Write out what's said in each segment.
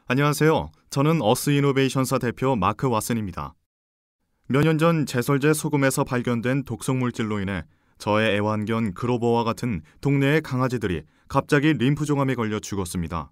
안녕하세요. 저는 어스이노베이션사 대표 마크 왓슨입니다. 몇 년 전 제설제 소금에서 발견된 독성물질로 인해 저의 애완견 그로버와 같은 동네의 강아지들이 갑자기 림프종암에 걸려 죽었습니다.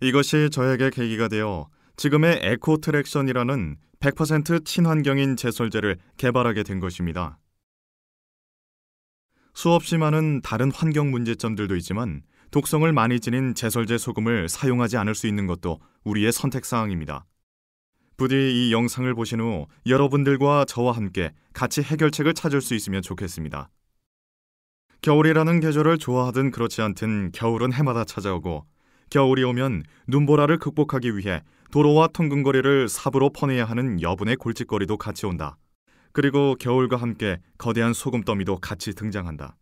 이것이 저에게 계기가 되어 지금의 에코트랙션이라는 100% 친환경인 제설제를 개발하게 된 것입니다. 수없이 많은 다른 환경 문제점들도 있지만 독성을 많이 지닌 제설제 소금을 사용하지 않을 수 있는 것도 우리의 선택사항입니다. 부디 이 영상을 보신 후 여러분들과 저와 함께 같이 해결책을 찾을 수 있으면 좋겠습니다. 겨울이라는 계절을 좋아하든 그렇지 않든 겨울은 해마다 찾아오고 겨울이 오면 눈보라를 극복하기 위해 도로와 통근 거리를 삽으로 퍼내야 하는 여분의 골칫거리도 같이 온다. 그리고 겨울과 함께 거대한 소금 더미도 같이 등장한다.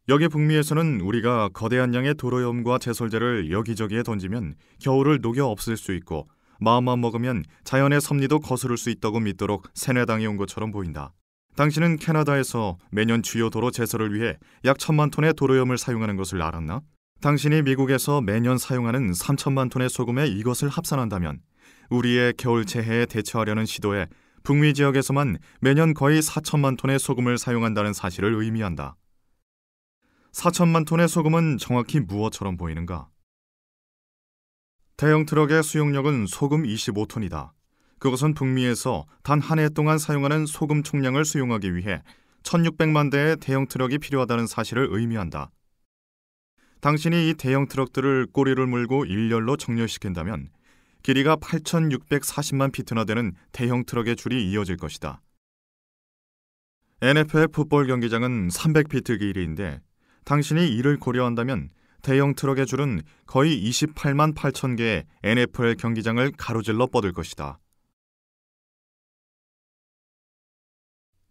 여기 북미에서는 우리가 거대한 양의 도로염과 제설제를 여기저기에 던지면 겨울을 녹여 없앨 수 있고 마음만 먹으면 자연의 섭리도 거스를 수 있다고 믿도록 세뇌당해 온 것처럼 보인다. 당신은 캐나다에서 매년 주요 도로 제설을 위해 약 1,000만 톤의 도로염을 사용하는 것을 알았나? 당신이 미국에서 매년 사용하는 3,000만 톤의 소금에 이것을 합산한다면 우리의 겨울 재해에 대처하려는 시도에 북미 지역에서만 매년 거의 4,000만 톤의 소금을 사용한다는 사실을 의미한다. 4,000만 톤의 소금은 정확히 무엇처럼 보이는가? 대형 트럭의 수용력은 소금 25톤이다. 그것은 북미에서 단 한 해 동안 사용하는 소금 총량을 수용하기 위해 1,600만 대의 대형 트럭이 필요하다는 사실을 의미한다. 당신이 이 대형 트럭들을 꼬리를 물고 일렬로 정렬시킨다면 길이가 8,640만 피트나 되는 대형 트럭의 줄이 이어질 것이다. NFL 풋볼 경기장은 300피트 길이인데 당신이 이를 고려한다면 대형 트럭의 줄은 거의 28만 8천 개의 NFL 경기장을 가로질러 뻗을 것이다.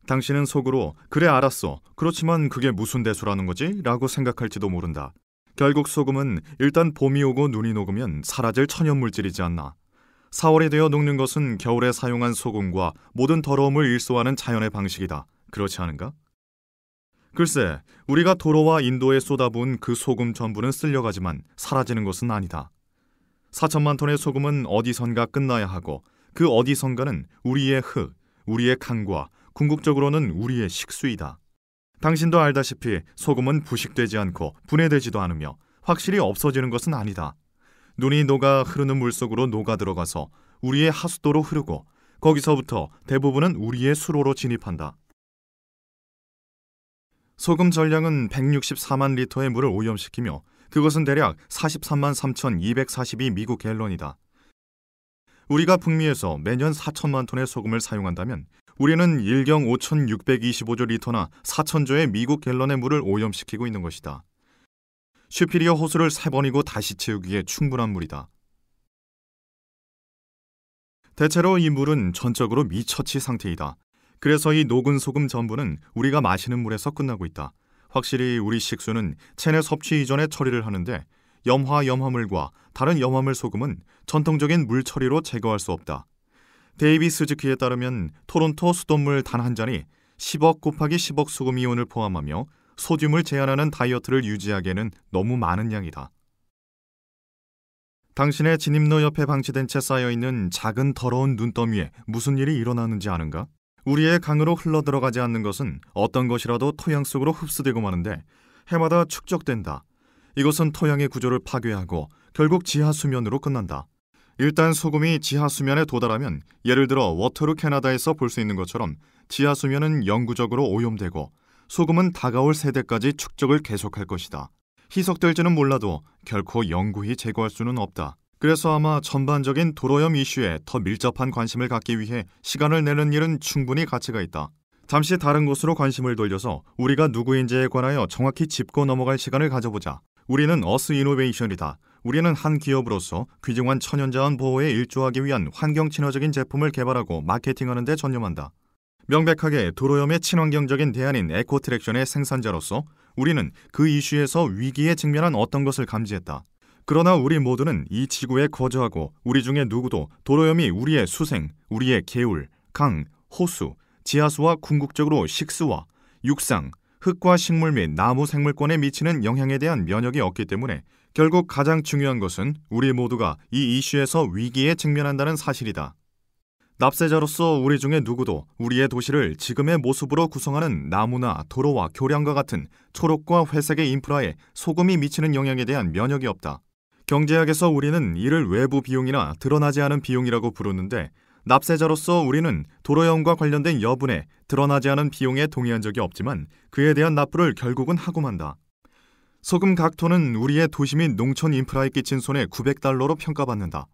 당신은 속으로 그래 알았어. 그렇지만 그게 무슨 대수라는 거지? 라고 생각할지도 모른다. 결국 소금은 일단 봄이 오고 눈이 녹으면 사라질 천연물질이지 않나. 4월이 되어 녹는 것은 겨울에 사용한 소금과 모든 더러움을 일소하는 자연의 방식이다. 그렇지 않은가? 글쎄, 우리가 도로와 인도에 쏟아부은 그 소금 전부는 쓸려가지만 사라지는 것은 아니다. 4,000만 톤의 소금은 어디선가 끝나야 하고 그 어디선가는 우리의 흙, 우리의 강과 궁극적으로는 우리의 식수이다. 당신도 알다시피 소금은 부식되지 않고 분해되지도 않으며 확실히 없어지는 것은 아니다. 눈이 녹아 흐르는 물속으로 녹아 들어가서 우리의 하수도로 흐르고 거기서부터 대부분은 우리의 수로로 진입한다. 소금 전량은 164만 리터의 물을 오염시키며 그것은 대략 43만 3,242 미국 갤런이다. 우리가 북미에서 매년 4천만 톤의 소금을 사용한다면 우리는 1경 5,625조 리터나 4천조의 미국 갤런의 물을 오염시키고 있는 것이다. 슈피리어 호수를 3번이고 다시 채우기에 충분한 물이다. 대체로 이 물은 전적으로 미처치 상태이다. 그래서 이 녹은 소금 전부는 우리가 마시는 물에서 끝나고 있다. 확실히 우리 식수는 체내 섭취 이전에 처리를 하는데 염화물과 다른 염화물 소금은 전통적인 물 처리로 제거할 수 없다. 데이비 스즈키에 따르면 토론토 수돗물 단 한 잔이 10억 곱하기 10억 소금 이온을 포함하며 소듐을 제한하는 다이어트를 유지하기에는 너무 많은 양이다. 당신의 진입로 옆에 방치된 채 쌓여있는 작은 더러운 눈더미에 무슨 일이 일어나는지 아는가? 우리의 강으로 흘러들어가지 않는 것은 어떤 것이라도 토양 속으로 흡수되고 마는데 해마다 축적된다. 이것은 토양의 구조를 파괴하고 결국 지하수면으로 끝난다. 일단 소금이 지하수면에 도달하면 예를 들어 워터루 캐나다에서 볼 수 있는 것처럼 지하수면은 영구적으로 오염되고 소금은 다가올 세대까지 축적을 계속할 것이다. 희석될지는 몰라도 결코 영구히 제거할 수는 없다. 그래서 아마 전반적인 도로염 이슈에 더 밀접한 관심을 갖기 위해 시간을 내는 일은 충분히 가치가 있다. 잠시 다른 곳으로 관심을 돌려서 우리가 누구인지에 관하여 정확히 짚고 넘어갈 시간을 가져보자. 우리는 어스이노베이션이다. 우리는 한 기업으로서 귀중한 천연자원 보호에 일조하기 위한 환경 친화적인 제품을 개발하고 마케팅하는 데 전념한다. 명백하게 도로염의 친환경적인 대안인 에코트랙션의 생산자로서 우리는 그 이슈에서 위기에 직면한 어떤 것을 감지했다. 그러나 우리 모두는 이 지구에 거주하고 우리 중에 누구도 도로염이 우리의 수생, 우리의 개울, 강, 호수, 지하수와 궁극적으로 식수와 육상, 흙과 식물 및 나무 생물권에 미치는 영향에 대한 면역이 없기 때문에 결국 가장 중요한 것은 우리 모두가 이 이슈에서 위기에 직면한다는 사실이다. 납세자로서 우리 중에 누구도 우리의 도시를 지금의 모습으로 구성하는 나무나 도로와 교량과 같은 초록과 회색의 인프라에 소금이 미치는 영향에 대한 면역이 없다. 경제학에서 우리는 이를 외부 비용이나 드러나지 않은 비용이라고 부르는데, 납세자로서 우리는 도로염과 관련된 여분에 드러나지 않은 비용에 동의한 적이 없지만 그에 대한 납부를 결국은 하고 만다. 소금 각 톤은 우리의 도시 및 농촌 인프라에 끼친 손해 900달러로 평가받는다.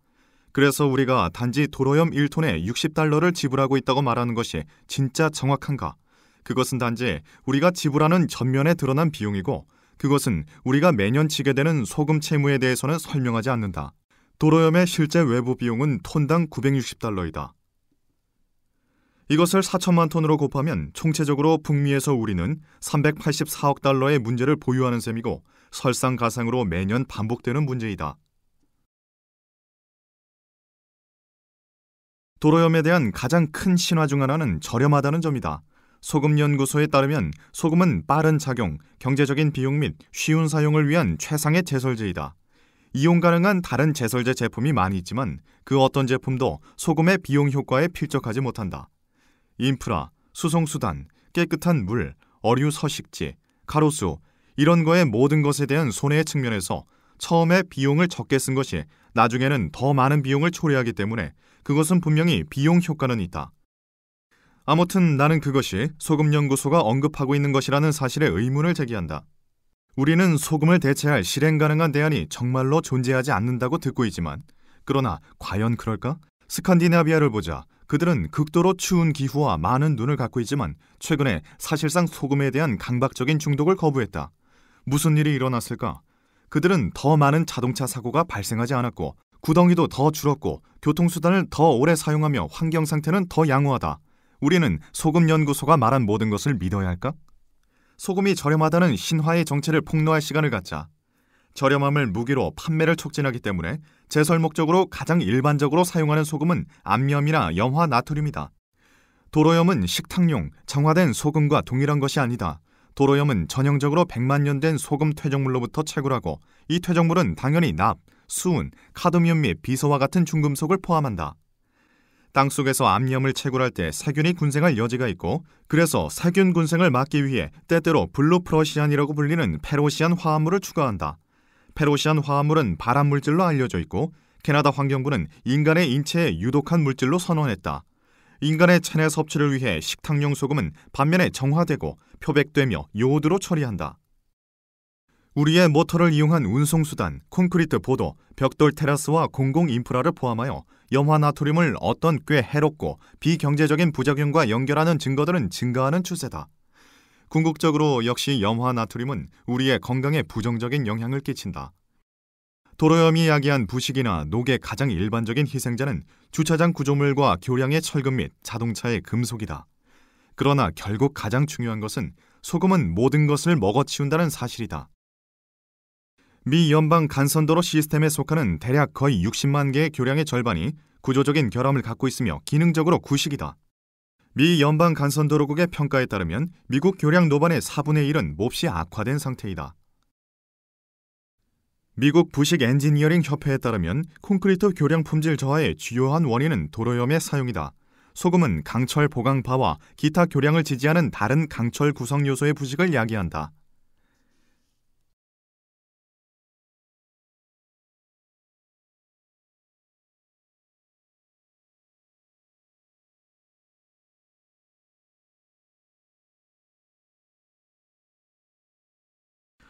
그래서 우리가 단지 도로염 1톤에 60달러를 지불하고 있다고 말하는 것이 진짜 정확한가? 그것은 단지 우리가 지불하는 전면에 드러난 비용이고, 그것은 우리가 매년 지게 되는 소금 채무에 대해서는 설명하지 않는다. 도로염의 실제 외부 비용은 톤당 960달러이다. 이것을 4천만 톤으로 곱하면 총체적으로 북미에서 우리는 384억 달러의 문제를 보유하는 셈이고, 설상가상으로 매년 반복되는 문제이다. 도로염에 대한 가장 큰 신화 중 하나는 저렴하다는 점이다. 소금연구소에 따르면 소금은 빠른 작용, 경제적인 비용 및 쉬운 사용을 위한 최상의 제설제이다. 이용 가능한 다른 제설제 제품이 많이 있지만 그 어떤 제품도 소금의 비용 효과에 필적하지 못한다. 인프라, 수송수단, 깨끗한 물, 어류 서식지, 가로수, 이런 거의 모든 것에 대한 손해의 측면에서 처음에 비용을 적게 쓴 것이 나중에는 더 많은 비용을 초래하기 때문에 그것은 분명히 비용 효과는 있다. 아무튼 나는 그것이 소금연구소가 언급하고 있는 것이라는 사실에 의문을 제기한다. 우리는 소금을 대체할 실행 가능한 대안이 정말로 존재하지 않는다고 듣고 있지만, 그러나 과연 그럴까? 스칸디나비아를 보자. 그들은 극도로 추운 기후와 많은 눈을 갖고 있지만 최근에 사실상 소금에 대한 강박적인 중독을 거부했다. 무슨 일이 일어났을까? 그들은 더 많은 자동차 사고가 발생하지 않았고, 구덩이도 더 줄었고, 교통수단을 더 오래 사용하며 환경 상태는 더 양호하다. 우리는 소금연구소가 말한 모든 것을 믿어야 할까? 소금이 저렴하다는 신화의 정체를 폭로할 시간을 갖자. 저렴함을 무기로 판매를 촉진하기 때문에 제설 목적으로 가장 일반적으로 사용하는 소금은 암염이나 염화 나트륨이다. 도로염은 식탁용, 정화된 소금과 동일한 것이 아니다. 도로염은 전형적으로 100만 년 된 소금 퇴적물로부터 채굴하고, 이 퇴적물은 당연히 납, 수은, 카드뮴 및 비소와 같은 중금속을 포함한다. 땅속에서 암염을 채굴할 때 세균이 군생할 여지가 있고, 그래서 세균 군생을 막기 위해 때때로 블루프러시안이라고 불리는 페로시안 화합물을 추가한다. 페로시안 화합물은 발암물질로 알려져 있고, 캐나다 환경부는 인간의 인체에 유독한 물질로 선언했다. 인간의 체내 섭취를 위해 식탁용 소금은 반면에 정화되고 표백되며 요오드로 처리한다. 우리의 모터를 이용한 운송수단, 콘크리트 보도, 벽돌 테라스와 공공 인프라를 포함하여 염화 나트륨을 어떤 꽤 해롭고 비경제적인 부작용과 연결하는 증거들은 증가하는 추세다. 궁극적으로 역시 염화 나트륨은 우리의 건강에 부정적인 영향을 끼친다. 도로염이 야기한 부식이나 녹의 가장 일반적인 희생자는 주차장 구조물과 교량의 철근 및 자동차의 금속이다. 그러나 결국 가장 중요한 것은 소금은 모든 것을 먹어치운다는 사실이다. 미 연방 간선도로 시스템에 속하는 대략 거의 60만 개의 교량의 절반이 구조적인 결함을 갖고 있으며 기능적으로 구식이다. 미 연방 간선도로국의 평가에 따르면 미국 교량 노반의 4분의 1은 몹시 악화된 상태이다. 미국 부식 엔지니어링 협회에 따르면 콘크리트 교량 품질 저하의 주요한 원인은 도로염의 사용이다. 소금은 강철 보강바와 기타 교량을 지지하는 다른 강철 구성 요소의 부식을 야기한다.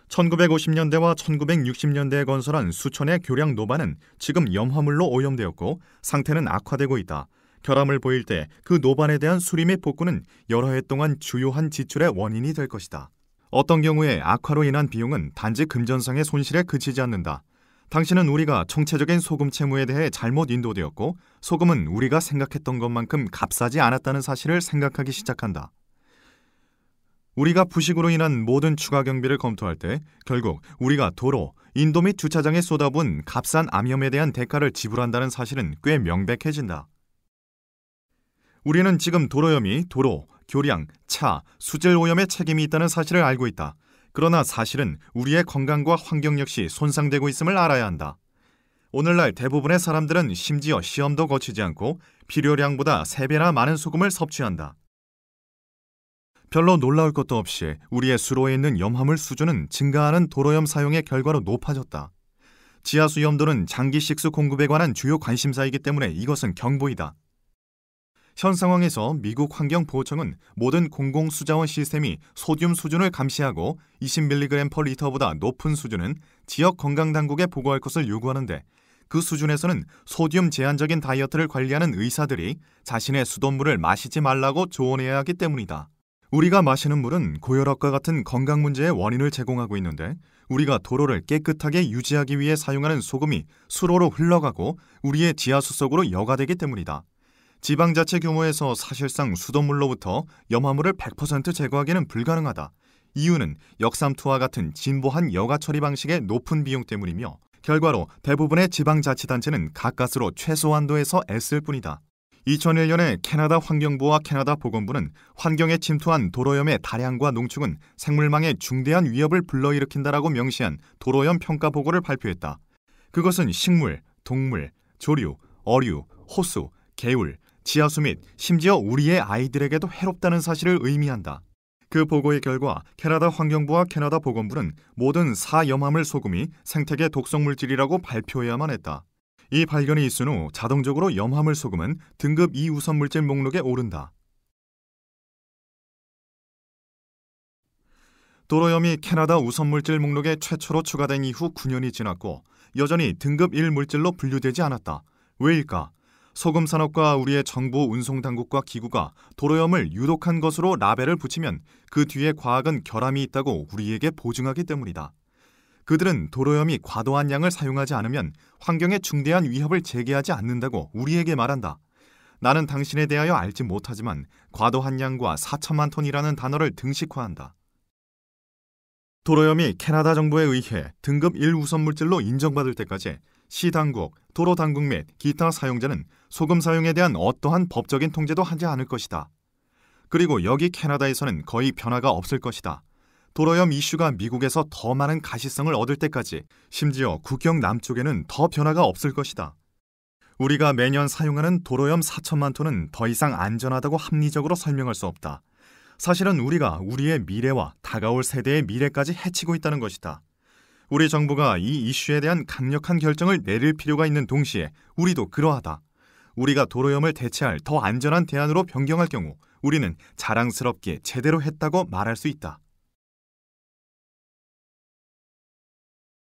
(1950년대와 1960년대에) 건설한 수천의 교량 노반은 지금 염화물로 오염되었고 상태는 악화되고 있다. 결함을 보일 때 그 노반에 대한 수리 및 복구는 여러 해 동안 주요한 지출의 원인이 될 것이다. 어떤 경우에 악화로 인한 비용은 단지 금전상의 손실에 그치지 않는다. 당신은 우리가 총체적인 소금 채무에 대해 잘못 인도되었고, 소금은 우리가 생각했던 것만큼 값싸지 않았다는 사실을 생각하기 시작한다. 우리가 부식으로 인한 모든 추가 경비를 검토할 때 결국 우리가 도로, 인도 및 주차장에 쏟아부은 값싼 암염에 대한 대가를 지불한다는 사실은 꽤 명백해진다. 우리는 지금 도로염이 도로, 교량, 차, 수질 오염에 책임이 있다는 사실을 알고 있다. 그러나 사실은 우리의 건강과 환경 역시 손상되고 있음을 알아야 한다. 오늘날 대부분의 사람들은 심지어 시험도 거치지 않고 필요량보다 3배나 많은 소금을 섭취한다. 별로 놀라울 것도 없이 우리의 수로에 있는 염화물 수준은 증가하는 도로염 사용의 결과로 높아졌다. 지하수 염도는 장기 식수 공급에 관한 주요 관심사이기 때문에 이것은 경보이다. 현 상황에서 미국 환경보호청은 모든 공공수자원 시스템이 소듐 수준을 감시하고 20mg/L보다 높은 수준은 지역 건강당국에 보고할 것을 요구하는데, 그 수준에서는 소듐 제한적인 다이어트를 관리하는 의사들이 자신의 수돗물을 마시지 말라고 조언해야 하기 때문이다. 우리가 마시는 물은 고혈압과 같은 건강 문제의 원인을 제공하고 있는데, 우리가 도로를 깨끗하게 유지하기 위해 사용하는 소금이 수로로 흘러가고 우리의 지하수 속으로 여가되기 때문이다. 지방자치 규모에서 사실상 수돗물로부터 염화물을 100% 제거하기는 불가능하다. 이유는 역삼투와 같은 진보한 여가 처리 방식의 높은 비용 때문이며, 결과로 대부분의 지방자치단체는 가까스로 최소 한도에서 애쓸 뿐이다. 2001년에 캐나다 환경부와 캐나다 보건부는 환경에 침투한 도로염의 다량과 농축은 생물망에 중대한 위협을 불러일으킨다라고 명시한 도로염 평가 보고를 발표했다. 그것은 식물, 동물, 조류, 어류, 호수, 개울, 지하수 및 심지어 우리의 아이들에게도 해롭다는 사실을 의미한다. 그 보고의 결과 캐나다 환경부와 캐나다 보건부는 모든 사염화물 소금이 생태계 독성 물질이라고 발표해야만 했다. 이 발견이 있은 후 자동적으로 염화물 소금은 등급 2 우선 물질 목록에 오른다. 도로염이 캐나다 우선 물질 목록에 최초로 추가된 이후 9년이 지났고 여전히 등급 1 물질로 분류되지 않았다. 왜일까? 소금 산업과 우리의 정부 운송당국과 기구가 도로염을 유독한 것으로 라벨을 붙이면 그 뒤에 과학은 결함이 있다고 우리에게 보증하기 때문이다. 그들은 도로염이 과도한 양을 사용하지 않으면 환경에 중대한 위협을 제기하지 않는다고 우리에게 말한다. 나는 당신에 대하여 알지 못하지만 과도한 양과 4천만 톤이라는 단어를 등식화한다. 도로염이 캐나다 정부에 의해 등급 1 우선 물질로 인정받을 때까지 시당국, 도로당국 및 기타 사용자는 소금 사용에 대한 어떠한 법적인 통제도 하지 않을 것이다. 그리고 여기 캐나다에서는 거의 변화가 없을 것이다. 도로염 이슈가 미국에서 더 많은 가시성을 얻을 때까지, 심지어 국경 남쪽에는 더 변화가 없을 것이다. 우리가 매년 사용하는 도로염 4천만 톤은 더 이상 안전하다고 합리적으로 설명할 수 없다. 사실은 우리가 우리의 미래와 다가올 세대의 미래까지 해치고 있다는 것이다. 우리 정부가 이 이슈에 대한 강력한 결정을 내릴 필요가 있는 동시에 우리도 그러하다. 우리가 도로염을 대체할 더 안전한 대안으로 변경할 경우 우리는 자랑스럽게 제대로 했다고 말할 수 있다.